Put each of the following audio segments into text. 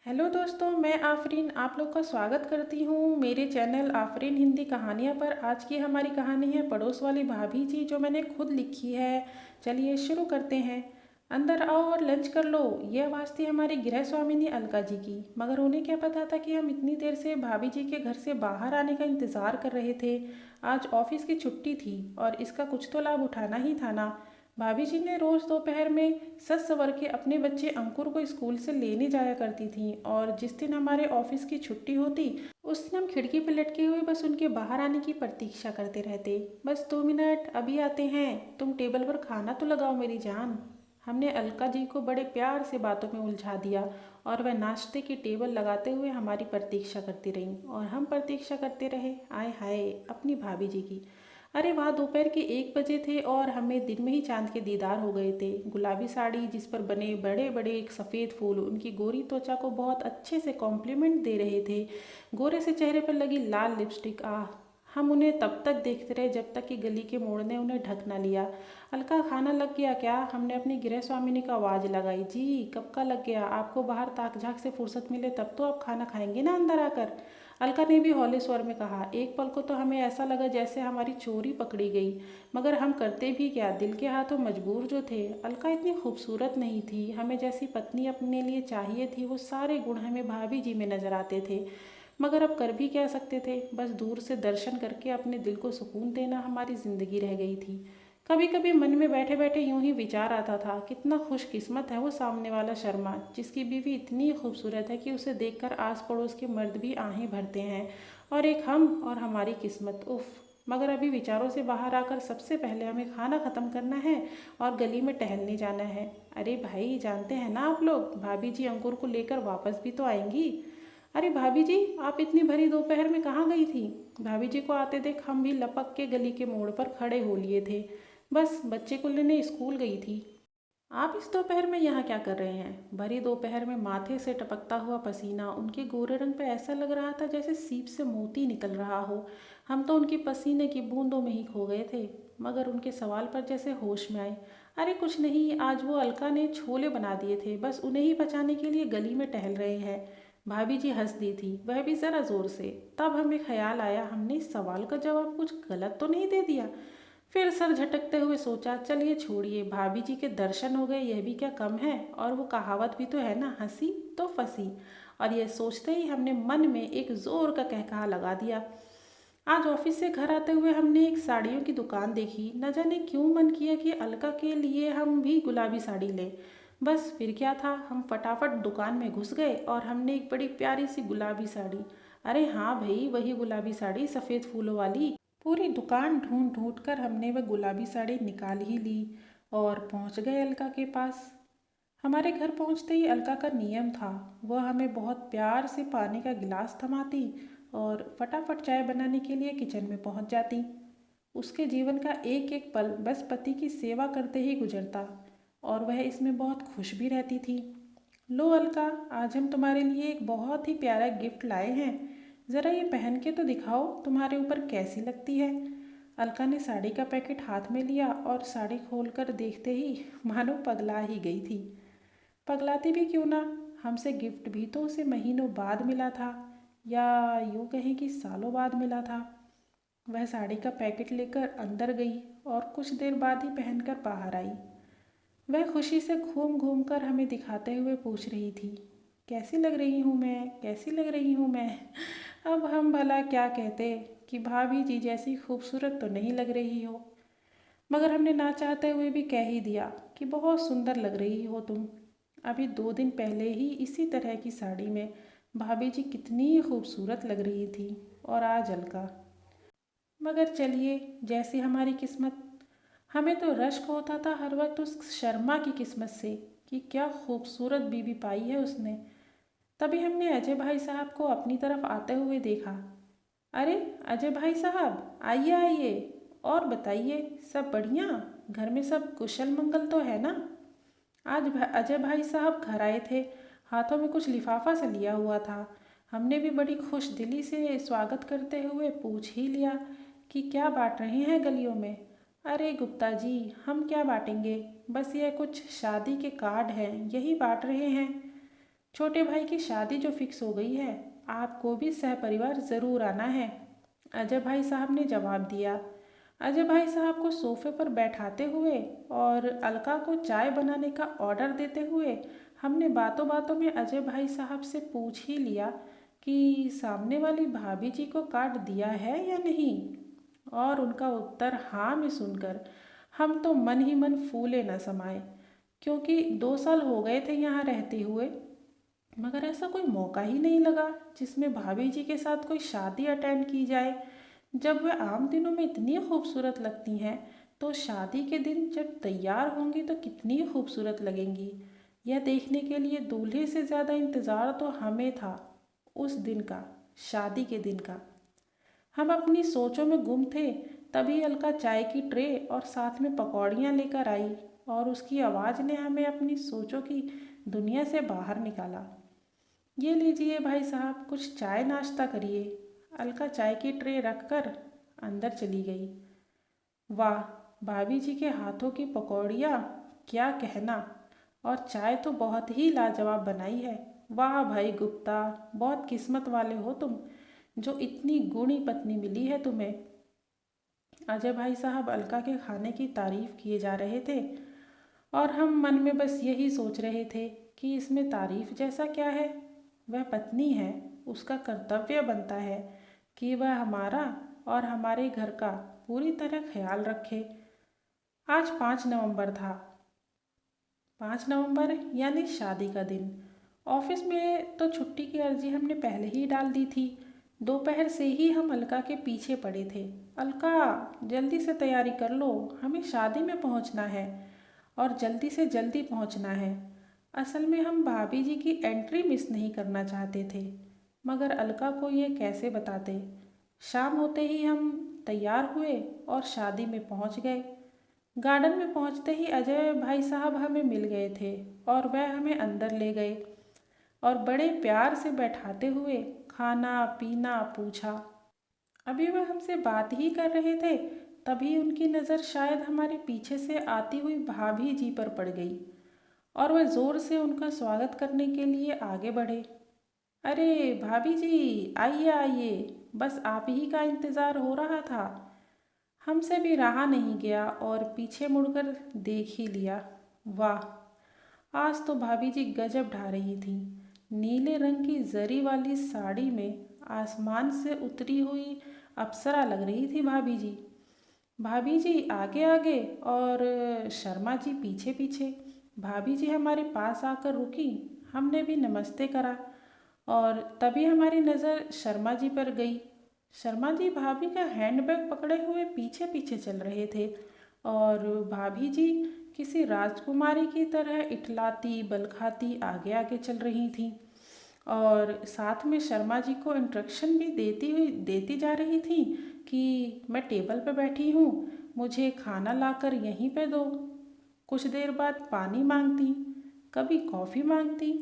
Hello दोस्तों, मैं आफरीन आप लोग का स्वागत करती हूँ मेरे चैनल आफरीन हिंदी कहानियाँ पर। आज की हमारी कहानी है पड़ोस वाली भाभी जी, जो मैंने खुद लिखी है। चलिए शुरू करते हैं। अंदर आओ और लंच कर लो। ये आवाज़ थी हमारी गृह स्वामिनी अलका जी की। मगर उन्हें क्या पता था कि हम इतनी देर से भाभी जी के घर से बाहर आने का इंतज़ार कर रहे थे। आज ऑफिस की छुट्टी थी और इसका कुछ तो लाभ उठाना ही था ना। भाभी जी ने रोज़ दोपहर में सज संवर के अपने बच्चे अंकुर को स्कूल से लेने जाया करती थीं, और जिस दिन हमारे ऑफिस की छुट्टी होती उस दिन हम खिड़की पर लटके हुए बस उनके बाहर आने की प्रतीक्षा करते रहते। बस 2 मिनट, अभी आते हैं, तुम टेबल पर खाना तो लगाओ मेरी जान। हमने अलका जी को बड़े प्यार से बातों में उलझा दिया और वह नाश्ते की टेबल लगाते हुए हमारी प्रतीक्षा करती रहीं और हम प्रतीक्षा करते रहे। आय हाय, अपनी भाभी जी की। अरे वाह, दोपहर के 1 बजे थे और हमें दिन में ही चांद के दीदार हो गए थे। गुलाबी साड़ी जिस पर बने बड़े बड़े एक सफ़ेद फूल उनकी गोरी त्वचा को बहुत अच्छे से कॉम्प्लीमेंट दे रहे थे। गोरे से चेहरे पर लगी लाल लिपस्टिक, आह। हम उन्हें तब तक देखते रहे जब तक कि गली के मोड़ ने उन्हें ढक ना लिया। अलका, खाना लग गया क्या? हमने अपनी गृह स्वामिनी को आवाज़ लगाई। जी, कब का लग गया? आपको बाहर ताक झाक से फुर्सत मिले तब तो आप खाना खाएंगे ना अंदर आकर। अलका ने भी हौले स्वर में कहा। एक पल को तो हमें ऐसा लगा जैसे हमारी चोरी पकड़ी गई, मगर हम करते भी क्या, दिल के हाथों मजबूर जो थे। अलका इतनी खूबसूरत नहीं थी, हमें जैसी पत्नी अपने लिए चाहिए थी वो सारे गुण हमें भाभी जी में नजर आते थे। मगर अब कर भी क्या सकते थे? बस दूर से दर्शन करके अपने दिल को सुकून देना हमारी जिंदगी रह गई थी। कभी कभी मन में बैठे बैठे यूं ही विचार आता था, कितना खुशकिस्मत है वो सामने वाला शर्मा, जिसकी बीवी इतनी खूबसूरत है कि उसे देखकर आस पड़ोस के मर्द भी आहें भरते हैं, और एक हम और हमारी किस्मत, उफ। मगर अभी विचारों से बाहर आकर सबसे पहले हमें खाना ख़त्म करना है और गली में टहलने जाना है। अरे भाई, जानते हैं ना आप लोग, भाभी जी अंकुर को लेकर वापस भी तो आएंगी। अरे भाभी जी, आप इतनी भरी दोपहर में कहाँ गई थी? भाभी जी को आते देख हम भी लपक के गली के मोड़ पर खड़े हो लिए थे। बस बच्चे को लेने स्कूल गई थी। आप इस दोपहर में यहाँ क्या कर रहे हैं? भरी दोपहर में माथे से टपकता हुआ पसीना उनके गोरे रंग पे ऐसा लग रहा था जैसे सीप से मोती निकल रहा हो। हम तो उनकी पसीने की बूंदों में ही खो गए थे, मगर उनके सवाल पर जैसे होश में आए। अरे कुछ नहीं, आज वो अलका ने छोले बना दिए थे, बस उन्हें ही बचाने के लिए गली में टहल रहे हैं। भाभी जी हंस दी थी, वह भी ज़रा ज़ोर से। तब हमें ख्याल आया, हमने इस सवाल का जवाब कुछ गलत तो नहीं दे दिया। फिर सर झटकते हुए सोचा, चलिए छोड़िए, भाभी जी के दर्शन हो गए यह भी क्या कम है। और वो कहावत भी तो है ना, हंसी तो फंसी। और यह सोचते ही हमने मन में एक जोर का कहकहा लगा दिया। आज ऑफिस से घर आते हुए हमने एक साड़ियों की दुकान देखी। न जाने क्यों मन किया कि अलका के लिए हम भी गुलाबी साड़ी लें। बस फिर क्या था, हम फटाफट दुकान में घुस गए और हमने एक बड़ी प्यारी सी गुलाबी साड़ी, अरे हाँ भाई, वही गुलाबी साड़ी सफ़ेद फूलों वाली, पूरी दुकान ढूंढ ढूंढ कर हमने वह गुलाबी साड़ी निकाल ही ली और पहुंच गए अलका के पास। हमारे घर पहुंचते ही अलका का नियम था, वह हमें बहुत प्यार से पानी का गिलास थमाती और फटाफट चाय बनाने के लिए किचन में पहुंच जाती। उसके जीवन का एक एक पल बस पति की सेवा करते ही गुजरता, और वह इसमें बहुत खुश भी रहती थी। लो अलका, आज हम तुम्हारे लिए एक बहुत ही प्यारा गिफ्ट लाए हैं। ज़रा ये पहन के तो दिखाओ, तुम्हारे ऊपर कैसी लगती है। अलका ने साड़ी का पैकेट हाथ में लिया और साड़ी खोलकर देखते ही मानो पगला ही गई थी। पगलाती भी क्यों ना, हमसे गिफ्ट भी तो उसे महीनों बाद मिला था, या यूँ कहें कि सालों बाद मिला था। वह साड़ी का पैकेट लेकर अंदर गई और कुछ देर बाद ही पहनकर बाहर आई। वह खुशी से घूम घूम कर हमें दिखाते हुए पूछ रही थी, कैसी लग रही हूँ मैं, कैसी लग रही हूँ मैं। अब हम भला क्या कहते कि भाभी जी जैसी खूबसूरत तो नहीं लग रही हो, मगर हमने ना चाहते हुए भी कह ही दिया कि बहुत सुंदर लग रही हो तुम। अभी 2 दिन पहले ही इसी तरह की साड़ी में भाभी जी कितनी खूबसूरत लग रही थी, और आज अलका। मगर चलिए, जैसी हमारी किस्मत। हमें तो रश्क होता था हर वक्त उस शर्मा की किस्मत से कि क्या खूबसूरत बीवी पाई है उसने। तभी हमने अजय भाई साहब को अपनी तरफ आते हुए देखा। अरे अजय भाई साहब, आइए आइए, और बताइए, सब बढ़िया? घर में सब कुशल मंगल तो है ना? आज अजय भाई साहब घर आए थे, हाथों में कुछ लिफाफा सा लिया हुआ था। हमने भी बड़ी खुश दिली से स्वागत करते हुए पूछ ही लिया कि क्या बांट रहे हैं गलियों में। अरे गुप्ता जी, हम क्या बांटेंगे, बस ये कुछ शादी के कार्ड हैं, यही बांट रहे हैं। छोटे भाई की शादी जो फिक्स हो गई है, आपको भी सहपरिवार ज़रूर आना है। अजय भाई साहब ने जवाब दिया। अजय भाई साहब को सोफे पर बैठाते हुए और अलका को चाय बनाने का ऑर्डर देते हुए हमने बातों बातों में अजय भाई साहब से पूछ ही लिया कि सामने वाली भाभी जी को कार्ड दिया है या नहीं। और उनका उत्तर हाँ में सुनकर हम तो मन ही मन फूले न समाए, क्योंकि 2 साल हो गए थे यहाँ रहते हुए, मगर ऐसा कोई मौका ही नहीं लगा जिसमें भाभी जी के साथ कोई शादी अटेंड की जाए। जब वह आम दिनों में इतनी खूबसूरत लगती हैं, तो शादी के दिन जब तैयार होंगी तो कितनी खूबसूरत लगेंगी। यह देखने के लिए दूल्हे से ज़्यादा इंतज़ार तो हमें था उस दिन का, शादी के दिन का। हम अपनी सोचों में गुम थे, तभी अलका चाय की ट्रे और साथ में पकौड़ियाँ लेकर आई और उसकी आवाज़ ने हमें अपनी सोचों की दुनिया से बाहर निकाला। ये लीजिए भाई साहब, कुछ चाय नाश्ता करिए। अलका चाय की ट्रे रखकर अंदर चली गई। वाह, भाभी जी के हाथों की पकौड़ियाँ, क्या कहना। और चाय तो बहुत ही लाजवाब बनाई है। वाह भाई गुप्ता, बहुत किस्मत वाले हो तुम, जो इतनी गुणी पत्नी मिली है तुम्हें। अजय भाई साहब अलका के खाने की तारीफ किए जा रहे थे और हम मन में बस यही सोच रहे थे कि इसमें तारीफ जैसा क्या है। वह पत्नी है, उसका कर्तव्य बनता है कि वह हमारा और हमारे घर का पूरी तरह ख्याल रखे। आज 5 नवंबर था। 5 नवंबर यानी शादी का दिन। ऑफिस में तो छुट्टी की अर्जी हमने पहले ही डाल दी थी। दोपहर से ही हम अलका के पीछे पड़े थे। अलका, जल्दी से तैयारी कर लो, हमें शादी में पहुंचना है और जल्दी से जल्दी पहुंचना है। असल में हम भाभी जी की एंट्री मिस नहीं करना चाहते थे, मगर अलका को ये कैसे बताते। शाम होते ही हम तैयार हुए और शादी में पहुंच गए। गार्डन में पहुंचते ही अजय भाई साहब हमें मिल गए थे और वह हमें अंदर ले गए और बड़े प्यार से बैठाते हुए खाना पीना पूछा। अभी वह हमसे बात ही कर रहे थे, तभी उनकी नज़र शायद हमारे पीछे से आती हुई भाभी जी पर पड़ गई और वह ज़ोर से उनका स्वागत करने के लिए आगे बढ़े। अरे भाभी जी, आइए आइए, बस आप ही का इंतज़ार हो रहा था। हमसे भी रहा नहीं गया और पीछे मुड़कर देख ही लिया। वाह, आज तो भाभी जी गजब ढा रही थी। नीले रंग की जरी वाली साड़ी में आसमान से उतरी हुई अप्सरा लग रही थी भाभी जी। भाभी जी आगे आगे और शर्मा जी पीछे पीछे। भाभी जी हमारे पास आकर रुकी, हमने भी नमस्ते करा और तभी हमारी नज़र शर्मा जी पर गई। शर्मा जी भाभी का हैंडबैग पकड़े हुए पीछे पीछे चल रहे थे और भाभी जी किसी राजकुमारी की तरह इठलाती बलखाती आगे आगे चल रही थीं और साथ में शर्मा जी को इंस्ट्रक्शन भी देती जा रही थी कि मैं टेबल पर बैठी हूँ, मुझे खाना लाकर यहीं पे दो। कुछ देर बाद पानी मांगती, कभी कॉफ़ी मांगती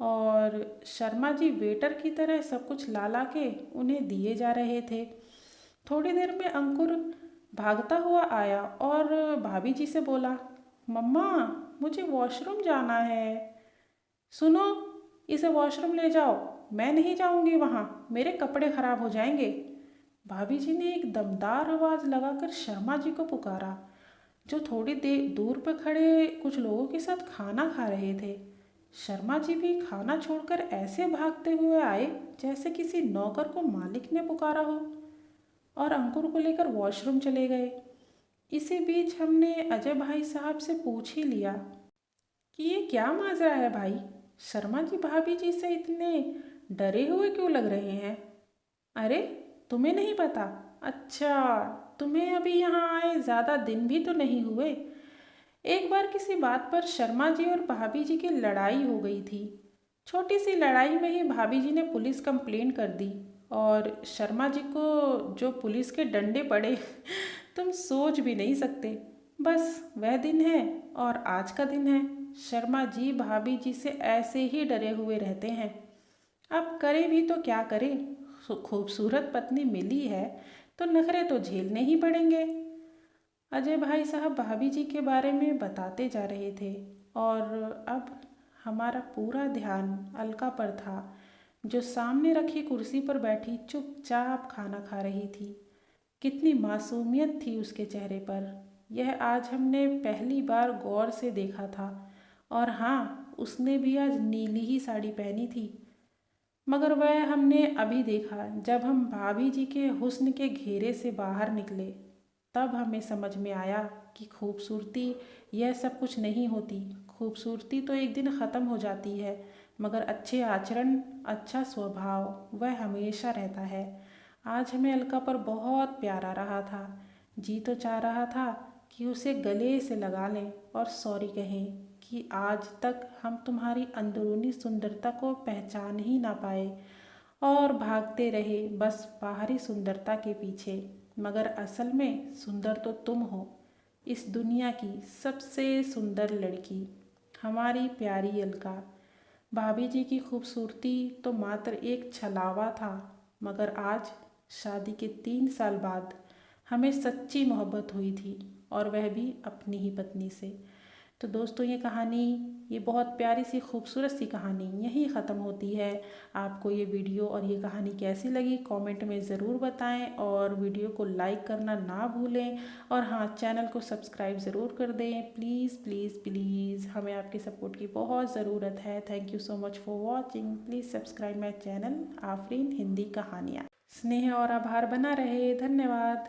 और शर्मा जी वेटर की तरह सब कुछ ला ला के उन्हें दिए जा रहे थे। थोड़ी देर में अंकुर भागता हुआ आया और भाभी जी से बोला, मम्मा, मुझे वॉशरूम जाना है। सुनो, इसे वॉशरूम ले जाओ, मैं नहीं जाऊंगी वहाँ, मेरे कपड़े खराब हो जाएंगे। भाभी जी ने एक दमदार आवाज़ लगाकर शर्मा जी को पुकारा, जो थोड़ी देर दूर पर खड़े कुछ लोगों के साथ खाना खा रहे थे। शर्मा जी भी खाना छोड़कर ऐसे भागते हुए आए जैसे किसी नौकर को मालिक ने पुकारा हो और अंकुर को लेकर वॉशरूम चले गए। इसी बीच हमने अजय भाई साहब से पूछ ही लिया कि ये क्या माजरा है भाई, शर्मा जी भाभी जी से इतने डरे हुए क्यों लग रहे हैं। अरे, तुम्हें नहीं पता? अच्छा, तुम्हें अभी यहाँ आए ज़्यादा दिन भी तो नहीं हुए। एक बार किसी बात पर शर्मा जी और भाभी जी की लड़ाई हो गई थी। छोटी सी लड़ाई में ही भाभी जी ने पुलिस कंप्लेंट कर दी और शर्मा जी को जो पुलिस के डंडे पड़े तुम सोच भी नहीं सकते। बस वह दिन है और आज का दिन है। शर्मा जी भाभी जी से ऐसे ही डरे हुए रहते हैं। अब करें भी तो क्या करें, खूबसूरत पत्नी मिली है तो नखरे तो झेलने ही पड़ेंगे। अजय भाई साहब भाभी जी के बारे में बताते जा रहे थे और अब हमारा पूरा ध्यान अलका पर था, जो सामने रखी कुर्सी पर बैठी चुपचाप खाना खा रही थी। कितनी मासूमियत थी उसके चेहरे पर, यह आज हमने पहली बार गौर से देखा था। और हाँ, उसने भी आज नीली ही साड़ी पहनी थी। मगर वह हमने अभी देखा, जब हम भाभी जी के हुस्न के घेरे से बाहर निकले। तब हमें समझ में आया कि खूबसूरती यह सब कुछ नहीं होती। खूबसूरती तो एक दिन ख़त्म हो जाती है, मगर अच्छे आचरण, अच्छा स्वभाव वह हमेशा रहता है। आज हमें अलका पर बहुत प्यार आ रहा था। जी तो चाह रहा था कि उसे गले से लगा लें और सॉरी कहें कि आज तक हम तुम्हारी अंदरूनी सुंदरता को पहचान ही ना पाए और भागते रहे बस बाहरी सुंदरता के पीछे। मगर असल में सुंदर तो तुम हो, इस दुनिया की सबसे सुंदर लड़की, हमारी प्यारी अलका। भाभी जी की खूबसूरती तो मात्र एक छलावा था, मगर आज शादी के 3 साल बाद हमें सच्ची मोहब्बत हुई थी, और वह भी अपनी ही पत्नी से। तो दोस्तों, ये कहानी, ये बहुत प्यारी सी खूबसूरत सी कहानी यहीं ख़त्म होती है। आपको ये वीडियो और ये कहानी कैसी लगी कमेंट में ज़रूर बताएं, और वीडियो को लाइक करना ना भूलें। और हाँ, चैनल को सब्सक्राइब ज़रूर कर दें, प्लीज़ प्लीज़ प्लीज़, हमें आपके सपोर्ट की बहुत ज़रूरत है। Thank you so much for watching. Please subscribe my channel Afreen Hindi कहानियाँ। स्नेह और आभार बना रहे। धन्यवाद।